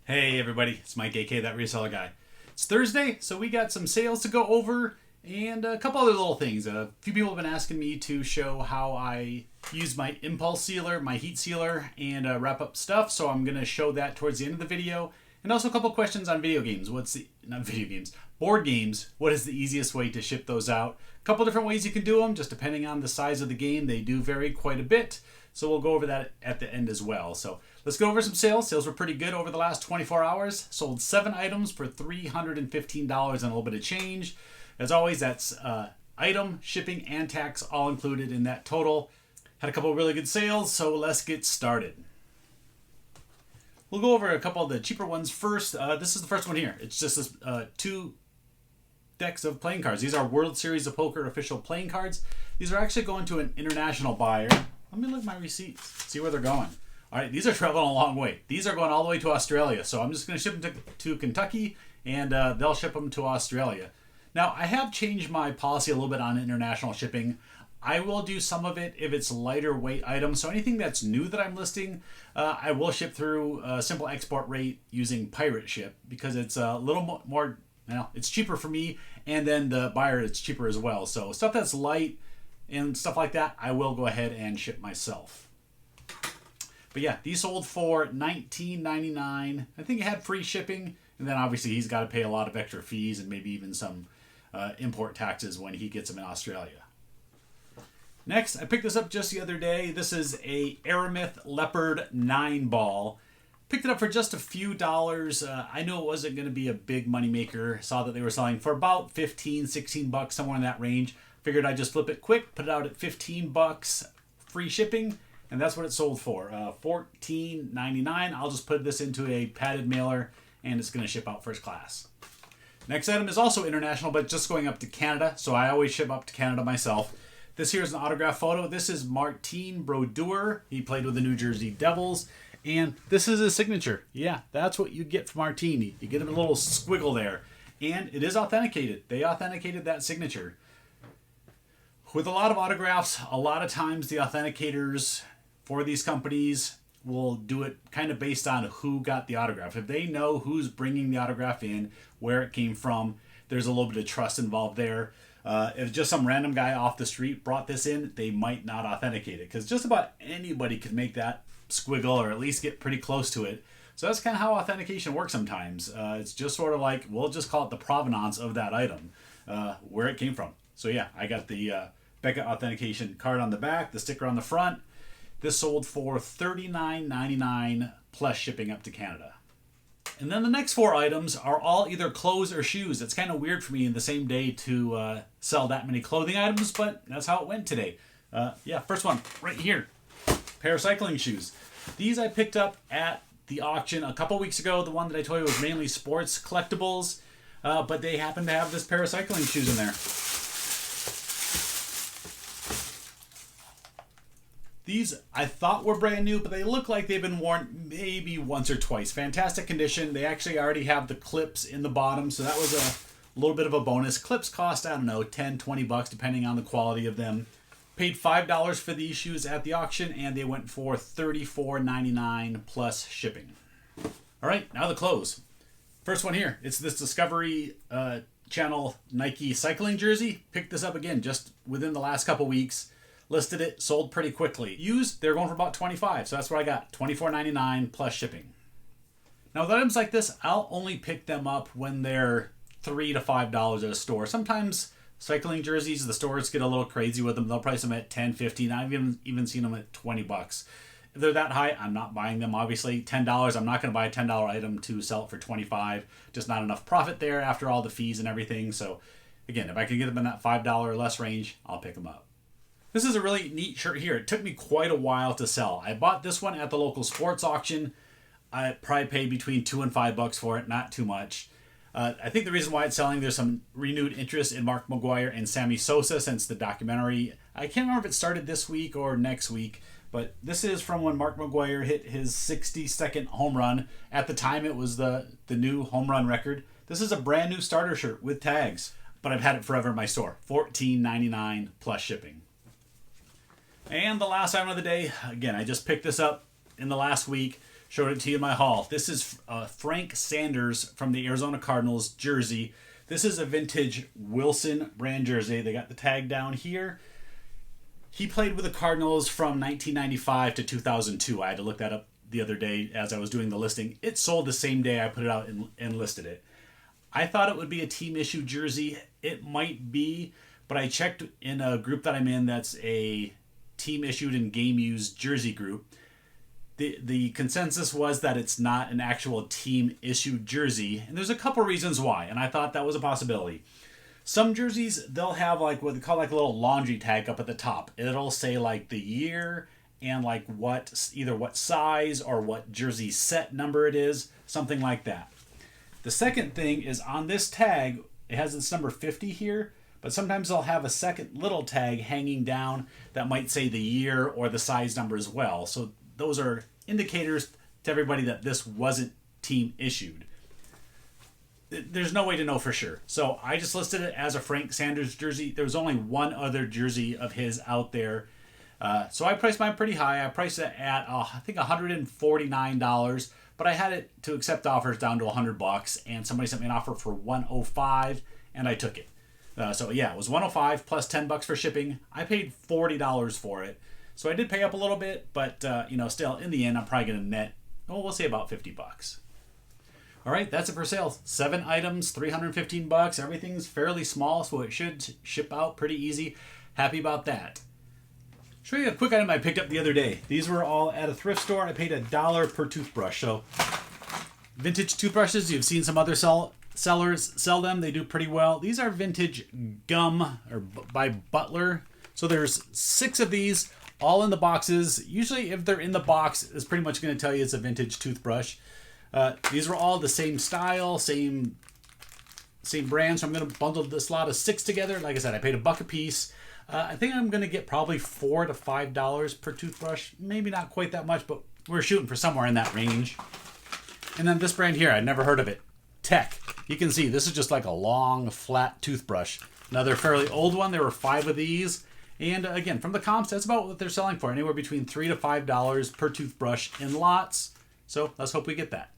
Hey everybody, it's Mike, aka That Reseller Guy. It's Thursday, so we got some sales to go over and a couple other little things. A few people have been asking me to show how I use my impulse sealer, my heat sealer, and wrap up stuff, so I'm going to show that towards the end of the video. And also a couple questions on video games. Board games. What is the easiest way to ship those out? A couple different ways you can do them, just depending on the size of the game. They do vary quite a bit. So we'll go over that at the end as well. So let's go over some sales. Sales were pretty good over the last 24 hours. Sold 7 items for $315 and a little bit of change. As always, that's item, shipping, and tax all included in that total. Had a couple of really good sales, so let's get started. We'll go over a couple of the cheaper ones first. This is the first one here. It's just this, 2 decks of playing cards. These are World Series of Poker official playing cards. These are actually going to an international buyer. Let me look at my receipts, see where they're going. All right, these are traveling a long way. These are going all the way to Australia. So I'm just going to ship them to Kentucky, and they'll ship them to Australia. Now, I have changed my policy a little bit on international shipping. I will do some of it if it's lighter weight items. So anything that's new that I'm listing, I will ship through a simple export rate using Pirate Ship because it's a little more, it's cheaper for me, and then the buyer, it's cheaper as well. So stuff that's light and stuff like that, I will go ahead and ship myself. But yeah, these sold for $19.99. I think it had free shipping, and then obviously he's got to pay a lot of extra fees and maybe even some import taxes when he gets them in Australia. Next, I picked this up just the other day. This is a Aramith Leopard 9-ball. Picked it up for just a few dollars. I knew it wasn't going to be a big money maker. Saw that they were selling for about 15, 16 bucks, somewhere in that range. Figured I'd just flip it quick, put it out at 15 bucks, free shipping, and that's what it sold for, $14.99. I'll just put this into a padded mailer, and it's going to ship out first class. Next item is also international, but just going up to Canada, so I always ship up to Canada myself. This here is an autograph photo. This is Martin Brodeur. He played with the New Jersey Devils, and this is his signature. Yeah, that's what you get from Martin. You get a little squiggle there, and it is authenticated. They authenticated that signature. With a lot of autographs, a lot of times the authenticators for these companies will do it kind of based on who got the autograph. If they know who's bringing the autograph in, where it came from, there's a little bit of trust involved there. If just some random guy off the street brought this in, they might not authenticate it because just about anybody could make that squiggle or at least get pretty close to it. So that's kind of how authentication works sometimes. It's just sort of like, we'll just call it the provenance of that item, where it came from. So yeah, I got the Becca authentication card on the back, the sticker on the front. This sold for $39.99 plus shipping up to Canada. And then the next 4 items are all either clothes or shoes. It's kind of weird for me in the same day to sell that many clothing items, but that's how it went today. First one right here, pair of cycling shoes. These I picked up at the auction a couple weeks ago. The one that I told you was mainly sports collectibles, but they happen to have this pair of cycling shoes in there. These I thought were brand new, but they look like they've been worn maybe once or twice. Fantastic condition. They actually already have the clips in the bottom, so that was a little bit of a bonus. Clips cost, I don't know, 10, 20 bucks depending on the quality of them. Paid $5 for these shoes at the auction, and they went for $34.99 plus shipping. All right, now the clothes. First one here. It's this Discovery Channel Nike cycling jersey. Picked this up again just within the last couple weeks. Listed it, sold pretty quickly. Used, they're going for about $25, so that's what I got, $24.99 plus shipping. Now with items like this, I'll only pick them up when they're $3 to $5 at a store. Sometimes cycling jerseys, the stores get a little crazy with them. They'll price them at $10, $15. I've even seen them at 20 bucks. If they're that high, I'm not buying them, obviously. $10, I'm not going to buy a $10 item to sell it for $25. Just not enough profit there after all the fees and everything. So again, if I can get them in that $5 or less range, I'll pick them up. This is a really neat shirt here. It took me quite a while to sell. I bought this one at the local sports auction. I probably paid between $2 and $5 for it, not too much. I think the reason why it's selling, there's some renewed interest in Mark McGwire and Sammy Sosa since the documentary. I can't remember if it started this week or next week, but this is from when Mark McGwire hit his 62nd home run. At the time, it was the new home run record. This is a brand new starter shirt with tags, but I've had it forever in my store. $14.99 plus shipping. And the last item of the day, again, I just picked this up in the last week. Showed it to you in my haul. This is Frank Sanders from the Arizona Cardinals jersey. This is a vintage Wilson brand jersey. They got the tag down here. He played with the Cardinals from 1995 to 2002. I had to look that up the other day as I was doing the listing. It sold the same day I put it out and listed it. I thought it would be a team issue jersey. It might be, but I checked in a group that I'm in that's a team issued and game used jersey group. The consensus was that it's not an actual team issued jersey, and there's a couple reasons why, and I thought that was a possibility. Some jerseys, they'll have like what they call like a little laundry tag up at the top. It'll say like the year and like either what size or what jersey set number it is, something like that. The second thing is on this tag, it has this number 50 here, but sometimes they'll have a second little tag hanging down that might say the year or the size number as well. So those are indicators to everybody that this wasn't team issued. There's no way to know for sure. So I just listed it as a Frank Sanders jersey. There was only one other jersey of his out there. So I priced mine pretty high. I priced it at, I think, $149, but I had it to accept offers down to $100, and somebody sent me an offer for $105, and I took it. So yeah, it was $105 plus $10 for shipping. I paid $40 for it. So I did pay up a little bit, but still in the end, I'm probably going to net, we'll say about $50. All right, that's it for sale. 7 items, $315. Everything's fairly small, so it should ship out pretty easy. Happy about that. Show you a quick item I picked up the other day. These were all at a thrift store. I paid $1 per toothbrush. So vintage toothbrushes, you've seen some other sellers sell them. They do pretty well. These are vintage gum by Butler. So there's 6 of these, all in the boxes. Usually if they're in the box, it's pretty much going to tell you it's a vintage toothbrush. These were all the same style, same brand. So I'm going to bundle this lot of 6 together. Like I said, I paid $1 a piece. I think I'm going to get probably $4 to $5 per toothbrush. Maybe not quite that much, but we're shooting for somewhere in that range. And then this brand here, I'd never heard of it. Tech. You can see this is just like a long, flat toothbrush. Another fairly old one. There were 5 of these. And again, from the comps, that's about what they're selling for. Anywhere between $3 to $5 per toothbrush in lots. So let's hope we get that.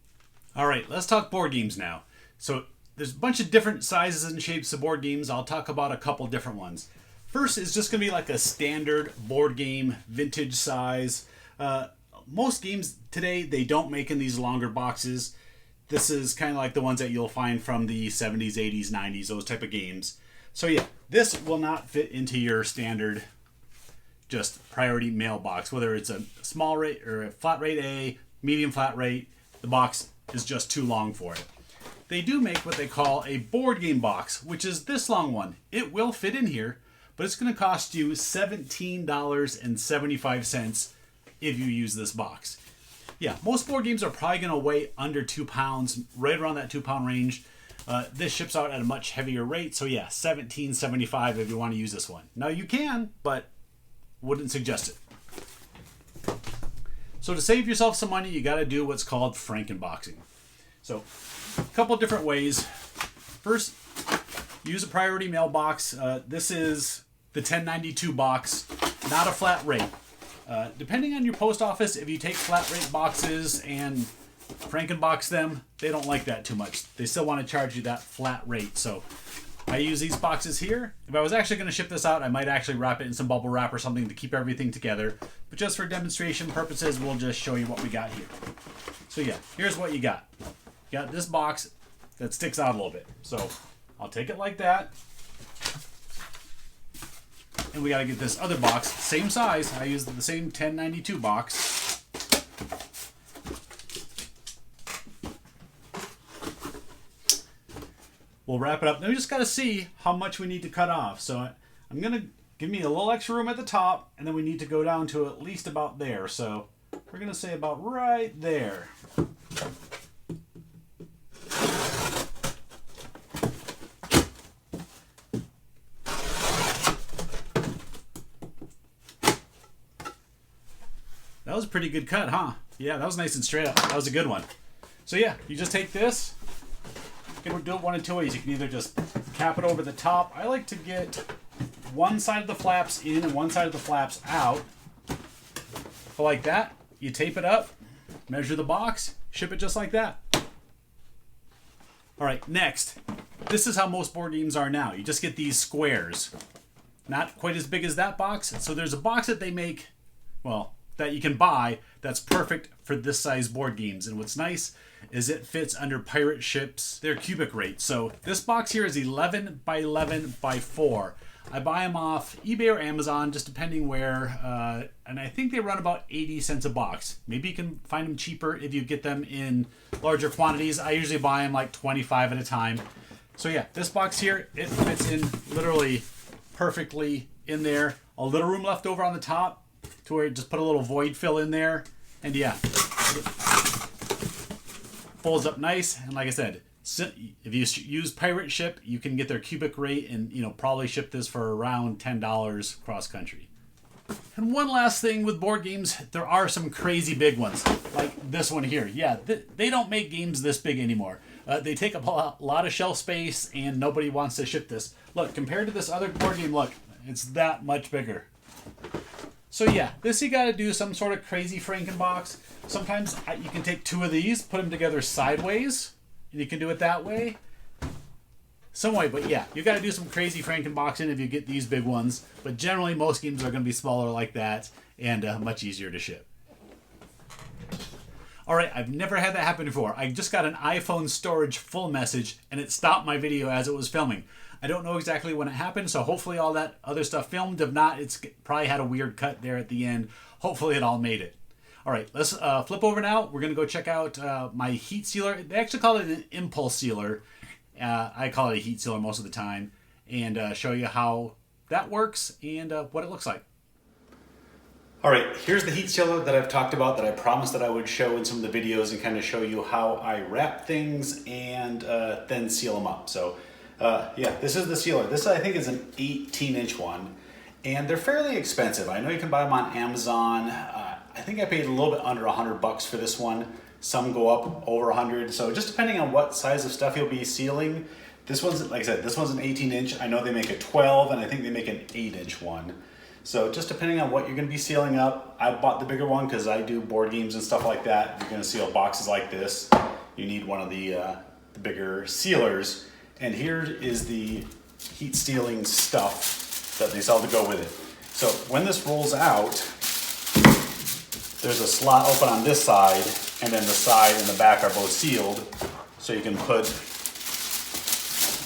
All right, let's talk board games now. So there's a bunch of different sizes and shapes of board games. I'll talk about a couple different ones. First is just going to be like a standard board game, vintage size. Most games today, they don't make in these longer boxes. This is kind of like the ones that you'll find from the 70s, 80s, 90s, those type of games. So yeah, this will not fit into your standard just priority mailbox, whether it's a small rate or a flat rate A, medium flat rate, the box is just too long for it. They do make what they call a board game box, which is this long one. It will fit in here, but it's going to cost you $17.75 if you use this box. Yeah, most board games are probably going to weigh under 2 pounds, right around that 2 pound range. This ships out at a much heavier rate, so yeah, $17.75 if you want to use this one. Now you can, but wouldn't suggest it. So to save yourself some money, you got to do what's called Franken Boxing. So a couple different ways. First, use a priority mailbox. This is the 1092 box, not a flat rate. Depending on your post office, if you take flat rate boxes and Frankenbox them, they don't like that too much. They still want to charge you that flat rate. So I use these boxes here. If I was actually going to ship this out, I might actually wrap it in some bubble wrap or something to keep everything together. But just for demonstration purposes, we'll just show you what we got here. So yeah, here's what you got. You got this box that sticks out a little bit. So I'll take it like that. And we got to get this other box, same size. I used the same 1092 box. We'll wrap it up. Now we just got to see how much we need to cut off. So I'm going to give me a little extra room at the top, and then we need to go down to at least about there. So we're going to say about right there. That was a pretty good cut, huh? Yeah, that was nice and straight up. That was a good one. So yeah, you just take this. You can do it one of two ways. You can either just cap it over the top. I like to get one side of the flaps in and one side of the flaps out. So like that, you tape it up. measure the box, ship it just like that. All right, next. This is how most board games are now. You just get these squares. Not quite as big as that box. So there's a box that they make, well, that you can buy that's perfect for this size board games. And what's nice is it fits under pirate ships, their cubic rate. So this box here is 11 by 11 by 4. I buy them off eBay or Amazon, just depending where, and I think they run about 80 cents a box. Maybe you can find them cheaper if you get them in larger quantities. I usually buy them like 25 at a time. So yeah, this box here, it fits in literally perfectly in there. A little room left over on the top to where you just put a little void fill in there. And yeah, it folds up nice. And like I said, if you use pirate ship, you can get their cubic rate and, you know, probably ship this for around $10 cross country. And one last thing with board games, there are some crazy big ones, like this one here. Yeah, they don't make games this big anymore. They take up a lot of shelf space and nobody wants to ship this. Look, compared to this other board game, look, it's that much bigger. So yeah, this you gotta do some sort of crazy Franken box. Sometimes you can take two of these, put them together sideways, and you can do it that way. Some way, but yeah, you gotta do some crazy Franken boxing if you get these big ones. But generally, most games are gonna be smaller like that and much easier to ship. All right, I've never had that happen before. I just got an iPhone storage full message and it stopped my video as it was filming. I don't know exactly when it happened, so hopefully all that other stuff filmed. If not, it's probably had a weird cut there at the end. Hopefully it all made it. All right, let's flip over now. We're gonna go check out my heat sealer. They actually call it an impulse sealer. I call it a heat sealer most of the time, and show you how that works and what it looks like. All right, here's the heat sealer that I've talked about that I promised that I would show in some of the videos and kind of show you how I wrap things and then seal them up. So yeah, this is the sealer. This I think is an 18-inch one, and they're fairly expensive. I know you can buy them on Amazon. I think I paid a little bit under $100 for this one. Some go up over 100. So just depending on what size of stuff you'll be sealing. This one's, like I said, this one's an 18-inch. I know they make a 12, and I think they make an 8-inch one. So just depending on what you're gonna be sealing up, I bought the bigger one because I do board games and stuff like that. If you're gonna seal boxes like this, you need one of the bigger sealers. And here is the heat sealing stuff that they sell to go with it. So when this rolls out, there's a slot open on this side, and then the side and the back are both sealed. So you can put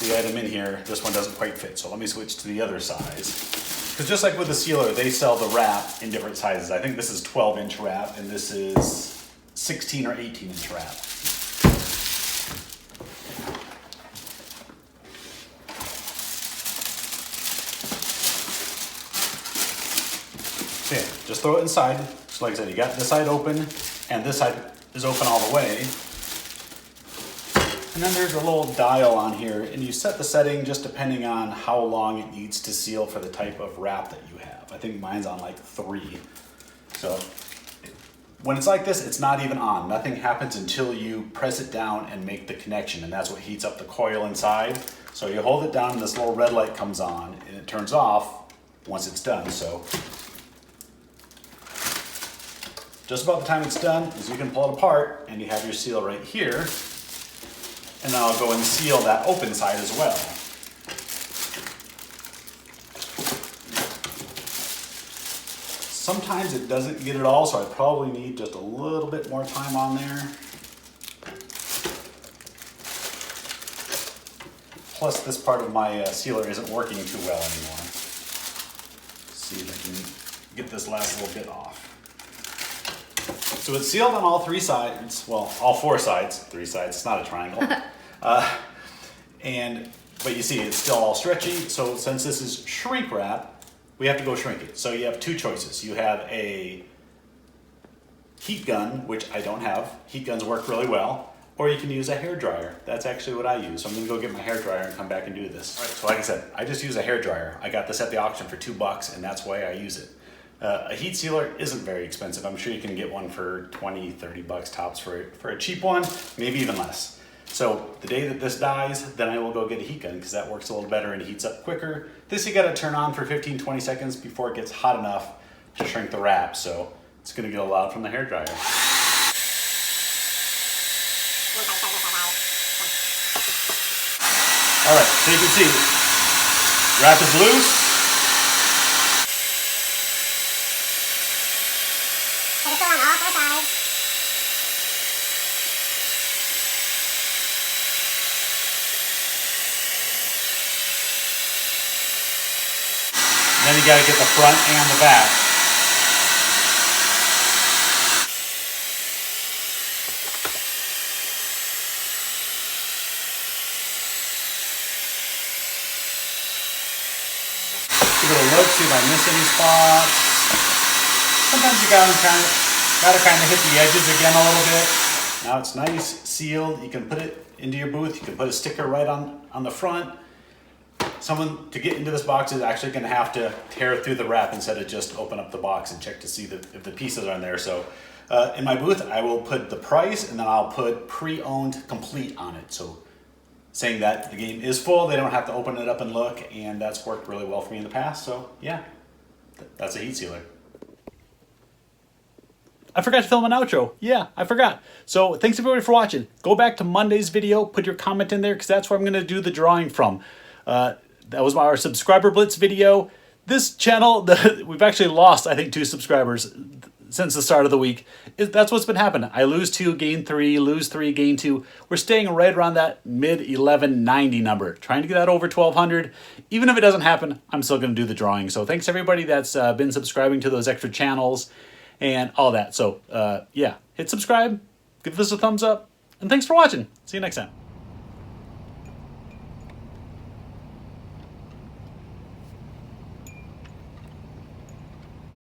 the item in here. This one doesn't quite fit, so let me switch to the other size. Because just like with the sealer, they sell the wrap in different sizes. I think this is 12-inch wrap, and this is 16 or 18-inch wrap. Okay, just throw it inside. So like I said, you got this side open, and this side is open all the way. And then there's a little dial on here, and you set the setting just depending on how long it needs to seal for the type of wrap that you have. I think mine's on like 3. So when it's like this, it's not even on. Nothing happens until you press it down and make the connection, and that's what heats up the coil inside. So you hold it down, and this little red light comes on, and it turns off once it's done. So just about the time it's done is you can pull it apart, and you have your seal right here. And then I'll go and seal that open side as well. Sometimes it doesn't get it all, so I probably need just a little bit more time on there. Plus this part of my sealer isn't working too well anymore. Let's see if I can get this last little bit off. So it's sealed on all 3 sides, well, all 4 sides, 3 sides, it's not a triangle. But you see it's still all stretchy, so since this is shrink wrap, we have to go shrink it. So you have 2 choices. You have a heat gun, which I don't have. Heat guns work really well. Or you can use a hair dryer. That's actually what I use. So I'm gonna go get my hair dryer and come back and do this. All right, so like I said, I just use a hair dryer. I got this at the auction for $2, and that's why I use it. A heat sealer isn't very expensive. I'm sure you can get one for 20, 30 bucks tops for a cheap one, maybe even less. So the day that this dies, then I will go get a heat gun because that works a little better and heats up quicker. This you gotta turn on for 15, 20 seconds before it gets hot enough to shrink the wrap. So it's gonna get a lot from the hair dryer. All right, so you can see, wrap is loose. Then you got to get the front and the back. Give it a look, see if I miss any spots. Sometimes you gotta kind of hit the edges again a little bit. Now it's nice, sealed. You can put it into your booth. You can put a sticker right on the front. Someone to get into this box is actually going to have to tear through the wrap instead of just open up the box and check to see if the pieces are in there. So in my booth, I will put the price and then I'll put pre-owned complete on it. So saying that the game is full, they don't have to open it up and look, and that's worked really well for me in the past. So yeah, that's a heat sealer. I forgot to film an outro. Yeah, I forgot. So thanks everybody for watching. Go back to Monday's video, put your comment in there because that's where I'm going to do the drawing from. That was our subscriber blitz video. This channel, we've actually lost, I think, 2 subscribers since the start of the week. That's what's been happening. I lose 2, gain 3, lose 3, gain 2. We're staying right around that mid 1190 number, trying to get that over 1200. Even if it doesn't happen, I'm still going to do the drawing. So thanks everybody that's been subscribing to those extra channels and all that. So yeah, hit subscribe, give us a thumbs up, and thanks for watching. See you next time.